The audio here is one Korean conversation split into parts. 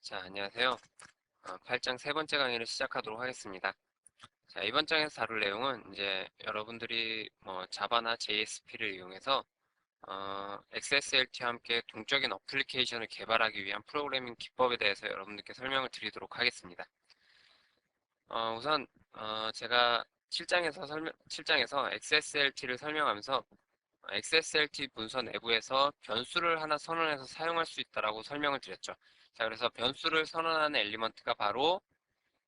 자, 안녕하세요. 8장 세 번째 강의를 시작하도록 하겠습니다. 자, 이번 장에서 다룰 내용은 이제 여러분들이 자바나 JSP를 이용해서 XSLT와 함께 동적인 어플리케이션을 개발하기 위한 프로그래밍 기법에 대해서 여러분들께 설명을 드리도록 하겠습니다. 우선 제가 7장에서 XSLT를 설명하면서 XSLT 문서 내부에서 변수를 하나 선언해서 사용할 수 있다라고 설명을 드렸죠. 자, 그래서 변수를 선언하는 엘리먼트가 바로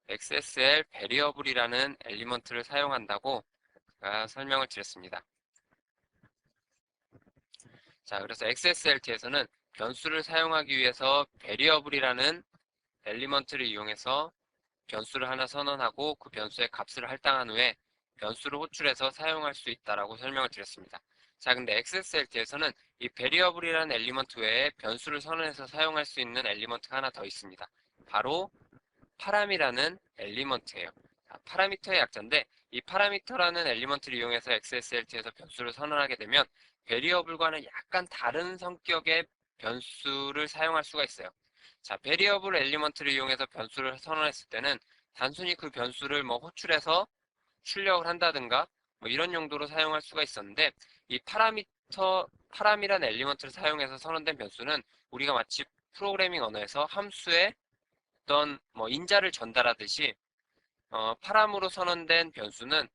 XSL variable이라는 엘리먼트를 사용한다고 제가 설명을 드렸습니다. 자, 그래서 XSLT에서는 변수를 사용하기 위해서 variable이라는 엘리먼트를 이용해서 변수를 하나 선언하고 그 변수의 값을 할당한 후에 변수를 호출해서 사용할 수 있다라고 설명을 드렸습니다. 자, 근데 XSLT에서는 이 variable이라는 엘리먼트 외에 변수를 선언해서 사용할 수 있는 엘리먼트가 하나 더 있습니다. 바로 파람이라는 엘리먼트예요. 자, 파라미터의 약자인데 이 파라미터라는 엘리먼트를 이용해서 XSLT에서 변수를 선언하게 되면 variable과는 약간 다른 성격의 변수를 사용할 수가 있어요. 자, variable 엘리먼트를 이용해서 변수를 선언했을 때는 단순히 그 변수를 호출해서 출력을 한다든가 이런 용도로 사용할 수가 있었는데 이 파람이라는 엘리먼트를 사용해서 선언된 변수는 우리가 마치 프로그래밍 언어에서 함수에 어떤 인자를 전달하듯이 파람으로 선언된 변수는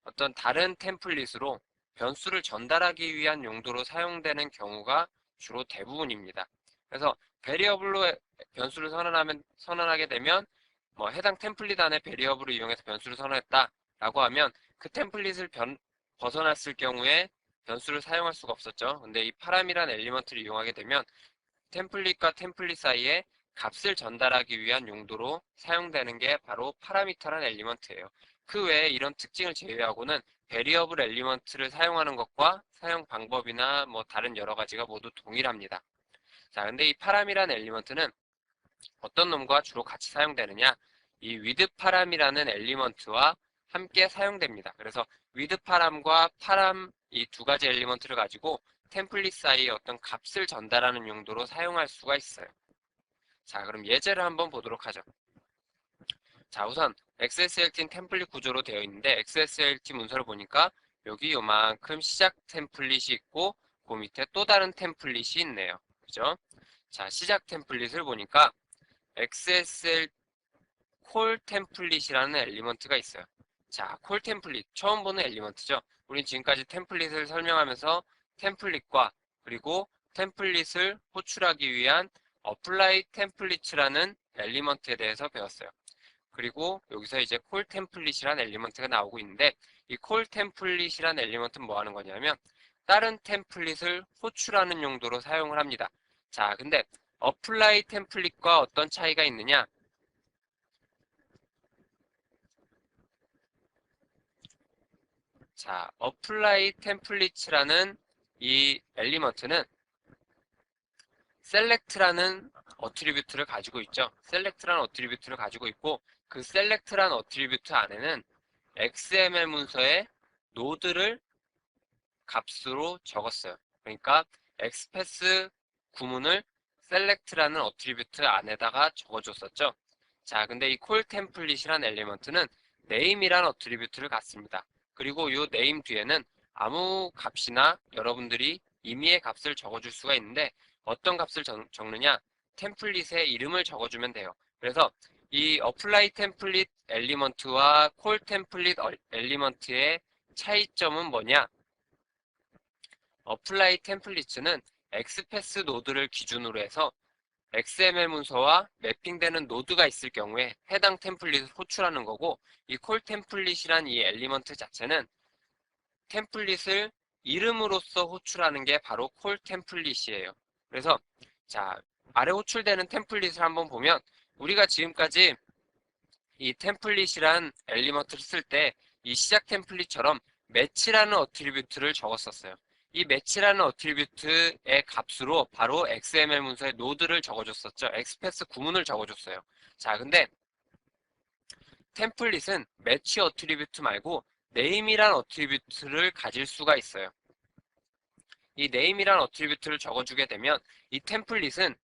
어떤 다른 템플릿으로 변수를 전달하기 위한 용도로 사용되는 경우가 주로 대부분입니다. 그래서 베리어블로 변수를 선언하게 되면 해당 템플릿 안에 베리어블을 이용해서 변수를 선언했다라고 하면 그 템플릿을 벗어났을 경우에 변수를 사용할 수가 없었죠. 근데 이 파람이라는 엘리먼트를 이용하게 되면 템플릿과 템플릿 사이에 값을 전달하기 위한 용도로 사용되는 게 바로 파라미터라는 엘리먼트예요. 그 외에 이런 특징을 제외하고는 베리어블 엘리먼트를 사용하는 것과 사용 방법이나 다른 여러 가지가 모두 동일합니다. 자, 근데 이 파람이라는 엘리먼트는 어떤 놈과 주로 같이 사용되느냐? 이 위드 파람이라는 엘리먼트와 함께 사용됩니다. 그래서 위드 파람과 파람 이 두 가지 엘리먼트를 가지고 템플릿 사이에 어떤 값을 전달하는 용도로 사용할 수가 있어요. 자, 그럼 예제를 한번 보도록 하죠. 자, 우선 XSLT는 템플릿 구조로 되어 있는데 XSLT 문서를 보니까 여기 요만큼 시작 템플릿이 있고 그 밑에 또 다른 템플릿이 있네요. 그죠? 자, 시작 템플릿을 보니까 XSL 콜 템플릿이라는 엘리먼트가 있어요. 자, 콜 템플릿 처음 보는 엘리먼트죠. 우린 지금까지 템플릿을 설명하면서 템플릿과 그리고 템플릿을 호출하기 위한 apply template라는 엘리먼트에 대해서 배웠어요. 그리고 여기서 이제 콜 템플릿이라는 엘리먼트가 나오고 있는데 이 콜 템플릿이라는 엘리먼트는 뭐 하는 거냐면 다른 템플릿을 호출하는 용도로 사용을 합니다. 자, 근데 apply 템플릿과 어떤 차이가 있느냐? 자, apply template라는 이 엘리먼트는 select라는 어트리뷰트를 가지고 있죠. select라는 어트리뷰트를 가지고 있고 그 select라는 어트리뷰트 안에는 XML 문서의 노드를 값으로 적었어요. 그러니까 XPath 구문을 select라는 어트리뷰트 안에다가 적어줬었죠. 자, 근데 이 call template이라는 엘리먼트는 name이라는 어트리뷰트를 갖습니다. 그리고 이 name 뒤에는 아무 값이나 여러분들이 임의의 값을 적어줄 수가 있는데 어떤 값을 적느냐? 템플릿의 이름을 적어주면 돼요. 그래서 이 apply template 엘리먼트와 call template 엘리먼트의 차이점은 뭐냐? apply template는 XPath 노드를 기준으로 해서 XML 문서와 매핑되는 노드가 있을 경우에 해당 템플릿을 호출하는 거고 이 call template이란 이 엘리먼트 자체는 템플릿을 이름으로써 호출하는 게 바로 call template이에요. 그래서 자, 아래 호출되는 템플릿을 한번 보면 우리가 지금까지 이 템플릿이란 엘리먼트를 쓸 때 이 시작 템플릿처럼 매치라는 어트리뷰트를 적었었어요. 이 매치라는 어트리뷰트의 값으로 바로 XML 문서의 노드를 적어줬었죠. XPath 구문을 적어줬어요. 자, 근데 템플릿은 매치 어트리뷰트 말고 name이란 어트리뷰트를 가질 수가 있어요. 이 name이란 어트리뷰트를 적어주게 되면 이 템플릿은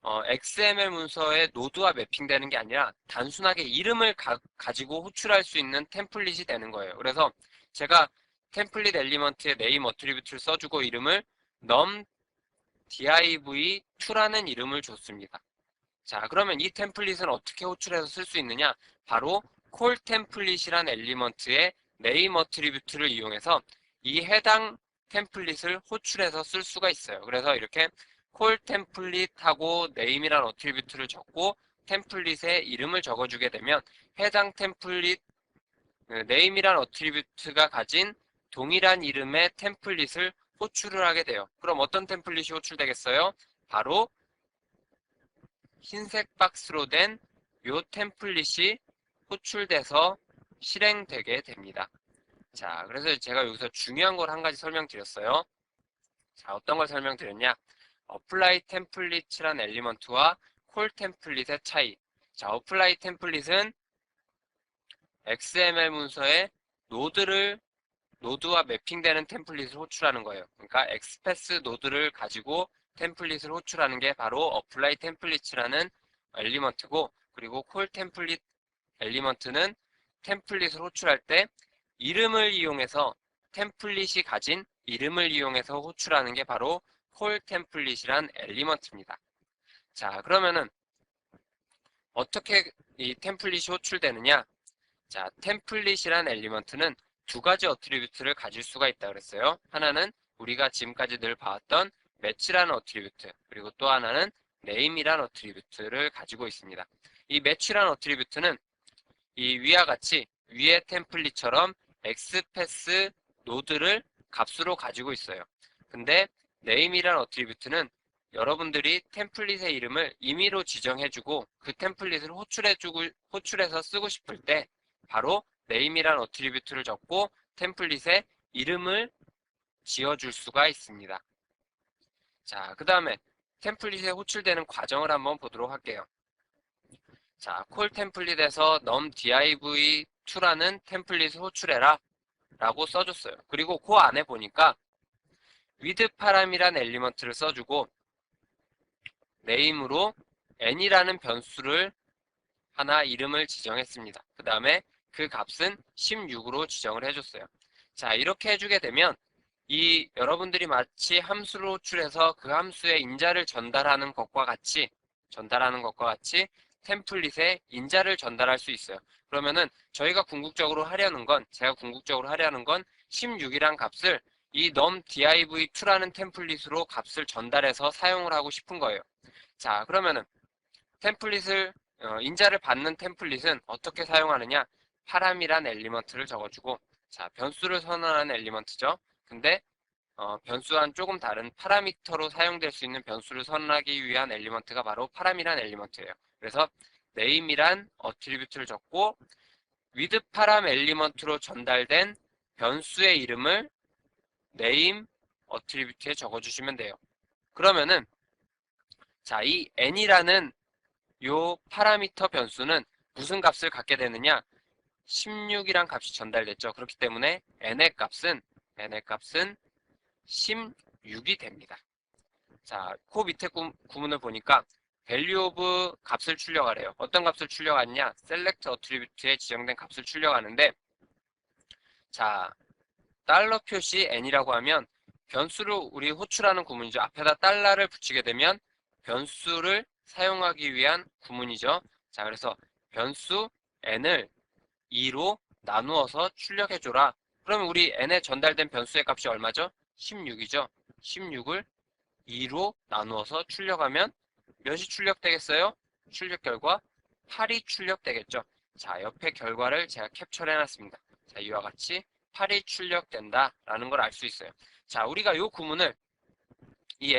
XML 문서의 노드와 매핑되는 게 아니라 단순하게 이름을 가지고 호출할 수 있는 템플릿이 되는 거예요. 그래서 제가 템플릿 엘리먼트에 네임 어트리뷰트를 써주고 이름을 num div2라는 이름을 줬습니다. 자, 그러면 이 템플릿은 어떻게 호출해서 쓸 수 있느냐? 바로 콜 템플릿이란 엘리먼트의 네임 어트리뷰트를 이용해서 이 해당 템플릿을 호출해서 쓸 수가 있어요. 그래서 이렇게 콜 템플릿하고 네임이란 어트리뷰트를 적고 템플릿의 이름을 적어주게 되면 해당 템플릿 네임이란 어트리뷰트가 가진 동일한 이름의 템플릿을 호출을 하게 돼요. 그럼 어떤 템플릿이 호출되겠어요? 바로 흰색 박스로 된 요 템플릿이 호출돼서 실행되게 됩니다. 자, 그래서 제가 여기서 중요한 걸 한 가지 설명드렸어요. 자, 어떤 걸 설명드렸냐? apply 템플릿이란 엘리먼트와 콜 템플릿의 차이. 자, apply 템플릿은 XML 문서에 노드와 매핑되는 템플릿을 호출하는 거예요. 그러니까 XPath 노드를 가지고 템플릿을 호출하는 게 바로 apply 템플릿이라는 엘리먼트고, 그리고 콜 템플릿 엘리먼트는 템플릿을 호출할 때 이름을 이용해서 템플릿이 가진 이름을 이용해서 호출하는 게 바로 콜 템플릿이란 엘리먼트입니다. 자, 그러면은 어떻게 이 템플릿이 호출되느냐? 자, 템플릿이란 엘리먼트는 두 가지 어트리뷰트를 가질 수가 있다 그랬어요. 하나는 우리가 지금까지 늘 봐왔던 매치라는 어트리뷰트, 그리고 또 하나는 네임이라는 어트리뷰트를 가지고 있습니다. 이 매치라는 어트리뷰트는 이 위와 같이 위의 템플릿처럼 XPath 노드를 값으로 가지고 있어요. 근데 네임이라는 어트리뷰트는 여러분들이 템플릿의 이름을 임의로 지정해주고 그 템플릿을 호출해서 쓰고 싶을 때 바로 네임이라는 어트리뷰트를 적고 템플릿의 이름을 지어줄 수가 있습니다. 자, 그 다음에 템플릿에 호출되는 과정을 한번 보도록 할게요. 자, 콜 템플릿에서 num div2라는 템플릿을 호출해라 라고 써줬어요. 그리고 그 안에 보니까 with 파람이란 엘리먼트를 써주고 네임으로 n이라는 변수를 하나 이름을 지정했습니다. 그 다음에 그 값은 16으로 지정을 해줬어요. 자, 이렇게 해주게 되면 이 여러분들이 마치 함수를 호출해서 그 함수의 인자를 전달하는 것과 같이 템플릿에 인자를 전달할 수 있어요. 그러면은 제가 궁극적으로 하려는 건 16이란 값을 이 num div2라는 템플릿으로 값을 전달해서 사용을 하고 싶은 거예요. 자, 그러면은 템플릿을 인자를 받는 템플릿은 어떻게 사용하느냐? 파람이란 엘리먼트를 적어주고, 자, 변수를 선언하는 엘리먼트죠. 근데 변수와는 조금 다른 파라미터로 사용될 수 있는 변수를 선언하기 위한 엘리먼트가 바로 파람이란 엘리먼트예요. 그래서 name이란 어트리뷰트를 적고 with 파람 엘리먼트로 전달된 변수의 이름을 name 어트리뷰트에 적어주시면 돼요. 그러면은 자, 이 n이라는 요 파라미터 변수는 무슨 값을 갖게 되느냐? 16이란 값이 전달됐죠. 그렇기 때문에 n의 값은 16이 됩니다. 자, 그 밑에 구문을 보니까 value of 값을 출력하래요. 어떤 값을 출력하느냐? select attribute에 지정된 값을 출력하는데, 자, 달러 표시 n이라고 하면 변수를 우리 호출하는 구문이죠. 앞에다 달러를 붙이게 되면 변수를 사용하기 위한 구문이죠. 자, 그래서 변수 n을 2로 나누어서 출력해줘라. 그러면 우리 n에 전달된 변수의 값이 얼마죠? 16이죠. 16을 2로 나누어서 출력하면 몇이 출력되겠어요? 출력 결과 8이 출력되겠죠. 자, 옆에 결과를 제가 캡처를 해놨습니다. 자, 이와 같이 8이 출력된다라는 걸 알 수 있어요. 자, 우리가 이 구문을 이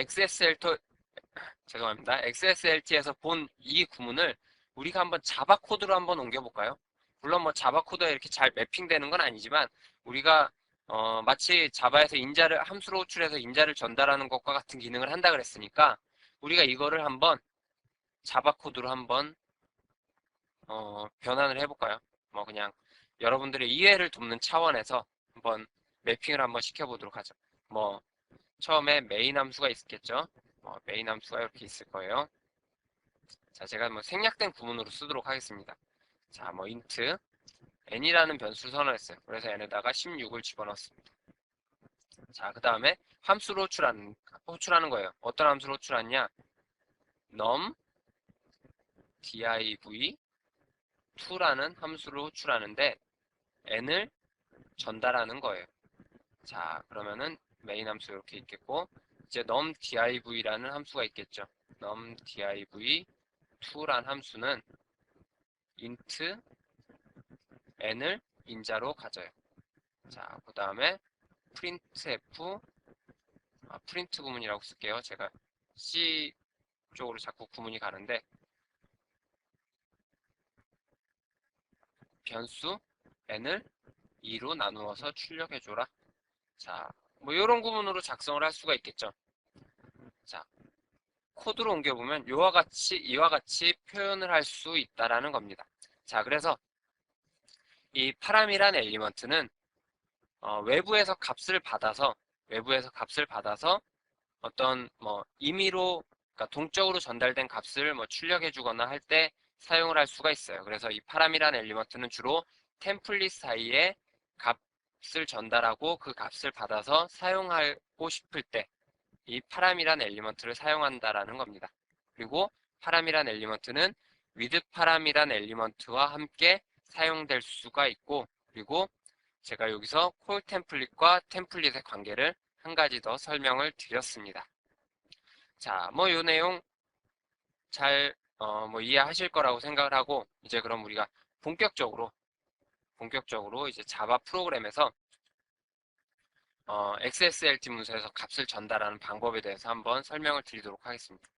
XSLT에서 본 이 구문을 우리가 한번 자바 코드로 한번 옮겨볼까요? 물론 뭐 자바 코드가 이렇게 잘 매핑되는 건 아니지만 우리가 마치 자바에서 함수로 호출해서 인자를 전달하는 것과 같은 기능을 한다 그랬으니까 우리가 이거를 한번 자바 코드로 한번 변환을 해볼까요? 뭐 그냥 여러분들의 이해를 돕는 차원에서 한번 매핑을 한번 시켜보도록 하죠. 뭐 처음에 메인 함수가 있겠죠. 메인 함수가 이렇게 있을 거예요. 자, 제가 뭐 생략된 구문으로 쓰도록 하겠습니다. 자, 뭐 int n이라는 변수를 선언했어요. 그래서 n에다가 16을 집어넣습니다. 자, 그 다음에 함수로 호출하는 거예요. 어떤 함수로 호출하냐? num div2라는 함수를 호출하는데 n을 전달하는 거예요. 자, 그러면은 메인 함수 이렇게 있겠고, 이제 num div라는 함수가 있겠죠. num div2란 함수는 int n을 인자로 가져요. 자, 그 다음에 printf, 프린트 구문이라고 쓸게요. 제가 C 쪽으로 자꾸 구문이 가는데, 변수 n을 2로 나누어서 출력해줘라. 자, 뭐 이런 구문으로 작성을 할 수가 있겠죠. 자, 코드로 옮겨보면 이와 같이 표현을 할 수 있다라는 겁니다. 자, 그래서 이 파람이란 엘리먼트는 외부에서 값을 받아서 어떤 뭐 임의로, 그러니까 동적으로 전달된 값을 뭐 출력해주거나 할 때 사용을 할 수가 있어요. 그래서 이 파람이란 엘리먼트는 주로 템플릿 사이에 값을 전달하고 그 값을 받아서 사용하고 싶을 때 이 파람이란 엘리먼트를 사용한다라는 겁니다. 그리고 파람이란 엘리먼트는 with 파람이란 엘리먼트와 함께 사용될 수가 있고, 그리고 제가 여기서 콜 템플릿과 템플릿의 관계를 한 가지 더 설명을 드렸습니다. 자, 뭐 이 내용 잘 뭐 이해하실 거라고 생각을 하고, 이제 그럼 우리가 본격적으로 이제 자바 프로그램에서 XSLT 문서에서 값을 전달하는 방법에 대해서 한번 설명을 드리도록 하겠습니다.